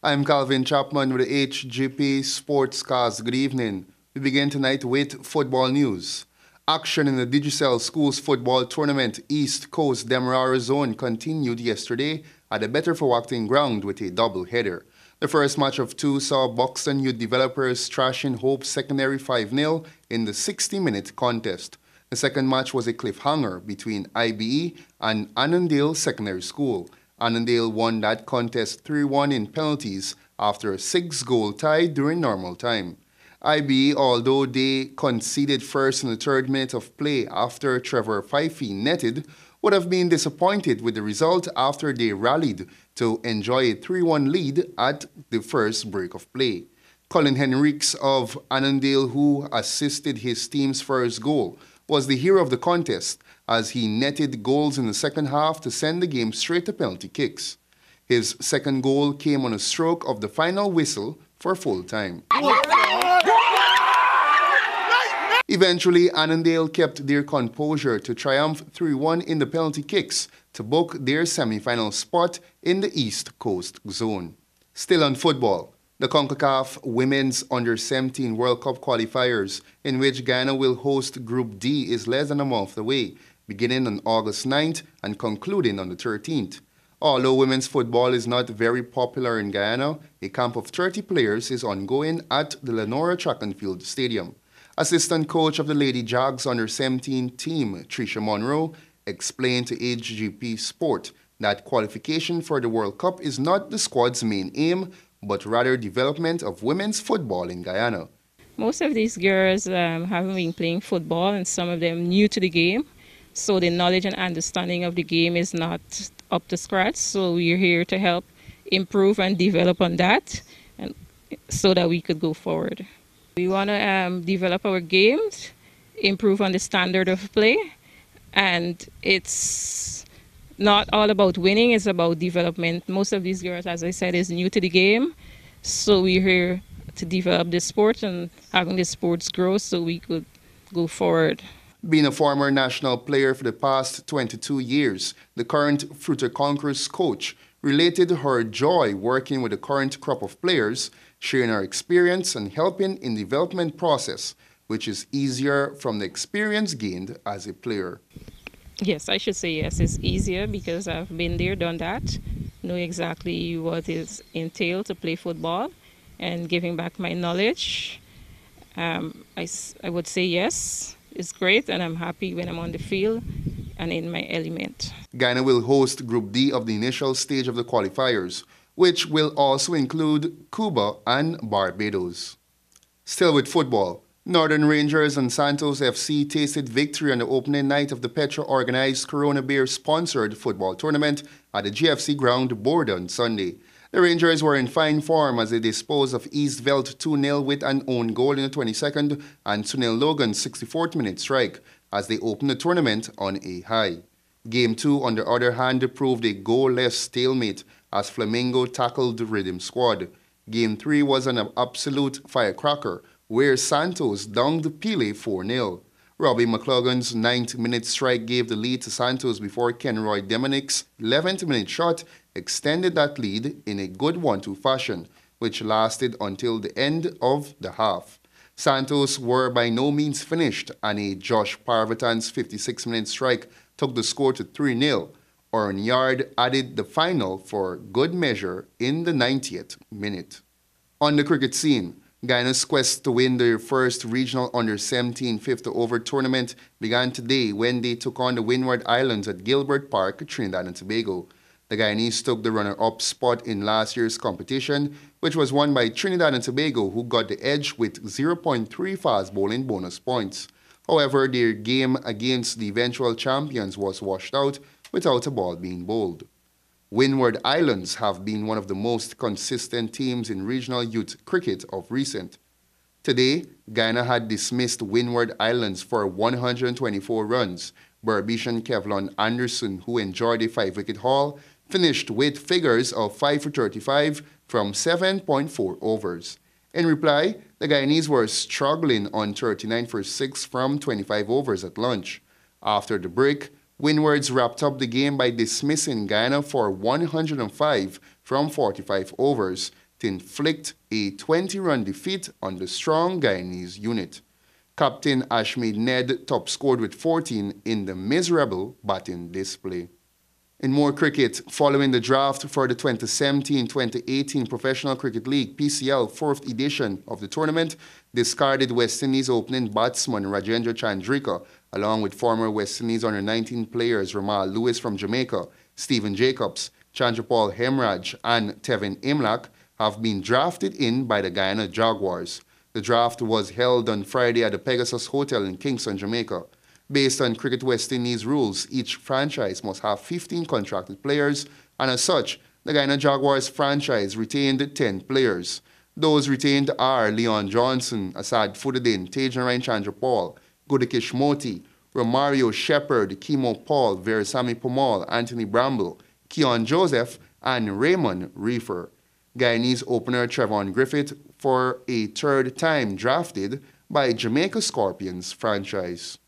I'm Calvin Chapman with the HGP Sportscast. Good evening. We begin tonight with football news. Action in the Digicel Schools Football Tournament East Coast Demerara Zone continued yesterday at the Better for Walking ground with a double-header. The first match of two saw Buxton Youth Developers trashing Hope Secondary 5-0 in the 60-minute contest. The second match was a cliffhanger between IBE and Annandale Secondary School. Annandale won that contest 3-1 in penalties after a 6-goal tie during normal time. IBE, although they conceded first in the third minute of play after Trevor Fifey netted, would have been disappointed with the result after they rallied to enjoy a 3-1 lead at the first break of play. Colin Henriques of Annandale, who assisted his team's first goal, was the hero of the contest as he netted goals in the second half to send the game straight to penalty kicks. His second goal came on a stroke of the final whistle for full time. Eventually, Annandale kept their composure to triumph 3-1 in the penalty kicks to book their semi-final spot in the East Coast Zone. Still on football, the CONCACAF Women's Under-17 World Cup qualifiers, in which Guyana will host Group D, is less than a month away, beginning on August 9th and concluding on the 13th. Although women's football is not very popular in Guyana, a camp of 30 players is ongoing at the Lenora Track and Field Stadium. Assistant coach of the Lady Jags Under-17 team, Tricia Monroe, explained to HGP Sport that qualification for the World Cup is not the squad's main aim, but rather development of women's football in Guyana. Most of these girls haven't been playing football, and some of them new to the game, so the knowledge and understanding of the game is not up to scratch. So we're here to help improve and develop on that, and so that we could go forward. We want to develop our games, improve on the standard of play, and it's not all about winning, it's about development. Most of these girls, as I said, is new to the game, so we're here to develop the sport and having the sports grow so we could go forward. Being a former national player for the past 22 years, the current Fruiter Concourse coach related her joy working with the current crop of players, sharing her experience and helping in the development process, which is easier from the experience gained as a player. Yes, I should say yes, it's easier because I've been there, done that, know exactly what it entails to play football and giving back my knowledge. I would say yes, it's great, and I'm happy when I'm on the field and in my element. Guyana will host Group D of the initial stage of the qualifiers, which will also include Cuba and Barbados. Still with football, Northern Rangers and Santos FC tasted victory on the opening night of the Petra-organized Corona Beer-sponsored football tournament at the GFC ground board on Sunday. The Rangers were in fine form as they disposed of East Veld 2-0 with an own goal in the 22nd and Sunil Logan's 64th minute strike as they opened the tournament on a high. Game 2, on the other hand, proved a goal-less stalemate as Flamingo tackled the Rhythm squad. Game 3 was an absolute firecracker where Santos downed Pile 4-0. Robbie McLaughlин's 9th-minute strike gave the lead to Santos before Kenroy Demonic's 11th-minute shot extended that lead in a good 1-2 fashion, which lasted until the end of the half. Santos were by no means finished, and a Josh Parvatan's 56th-minute strike took the score to 3-0. Oren Yard added the final for good measure in the 90th minute. On the cricket scene, Guyana's quest to win their first regional Under-17 fifth-over tournament began today when they took on the Windward Islands at Gilbert Park, Trinidad and Tobago. The Guyanese took the runner-up spot in last year's competition, which was won by Trinidad and Tobago, who got the edge with 0.3 fast bowling bonus points. However, their game against the eventual champions was washed out without a ball being bowled. Windward Islands have been one of the most consistent teams in regional youth cricket of recent. Today, Guyana had dismissed Windward Islands for 124 runs. Burbisian Kevlon Anderson, who enjoyed a 5-wicket haul, finished with figures of 5 for 35 from 7.4 overs. In reply, the Guyanese were struggling on 39 for 6 from 25 overs at lunch. After the break, Windwards wrapped up the game by dismissing Guyana for 105 from 45 overs, to inflict a 20-run defeat on the strong Guyanese unit. Captain Ashmead Ned top scored with 14 in the miserable batting display. In more cricket, following the draft for the 2017-2018 Professional Cricket League PCL 4th edition of the tournament, discarded West Indies opening batsman Rajendra Chandrika, along with former West Indies under-19 players Ramal Lewis from Jamaica, Stephen Jacobs, Chandrapal Hemraj and Tevin Imlach, have been drafted in by the Guyana Jaguars. The draft was held on Friday at the Pegasus Hotel in Kingston, Jamaica. Based on Cricket West Indies rules, each franchise must have 15 contracted players, and as such, the Guyana Jaguars franchise retained 10 players. Those retained are Leon Johnson, Asad Fuddin, Tejanarain Chandrapal, Gudakish Moti, Romario Shepherd, Kimo Paul, Veerasamy Pomal, Anthony Bramble, Keon Joseph, and Raymond Reefer. Guyanese opener Trevon Griffith for a third time drafted by Jamaica Scorpions franchise.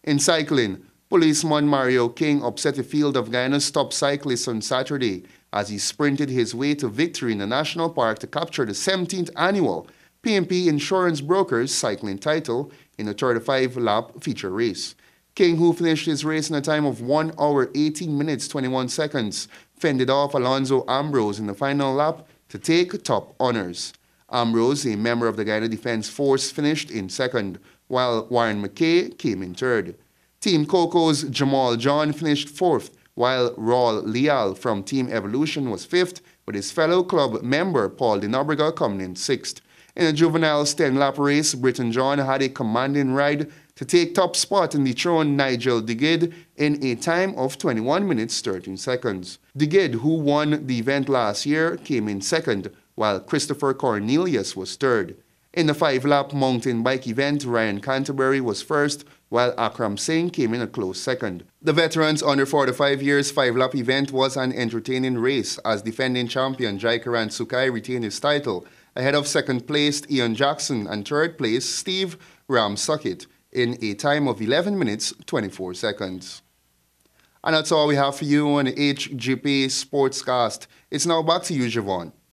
In cycling, policeman Mario King upset a field of Guyana's top cyclists on Saturday as he sprinted his way to victory in the national park to capture the 17th annual PMP Insurance Brokers cycling title in a 35-lap feature race. King, who finished his race in a time of 1 hour 18 minutes 21 seconds, fended off Alonso Ambrose in the final lap to take top honors. Ambrose, a member of the Guyana Defence Force, finished in second, while Warren McKay came in third. Team Coco's Jamal John finished fourth, while Raul Leal from Team Evolution was fifth, with his fellow club member Paul de Nobrega coming in sixth. In a juveniles 10-lap race, Britton John had a commanding ride to take top spot and dethrone Nigel Digid in a time of 21 minutes 13 seconds. Digid, who won the event last year, came in second, while Christopher Cornelius was third. In the 5-lap mountain bike event, Ryan Canterbury was first, while Akram Singh came in a close second. The veterans under 45 years 5-lap event was an entertaining race as defending champion Jaikaran Sukai retained his title, ahead of second-placed Ian Jackson and third-place Steve Ramsuckett in a time of 11 minutes 24 seconds. And that's all we have for you on the HGP Sportscast. It's now back to you, Javon.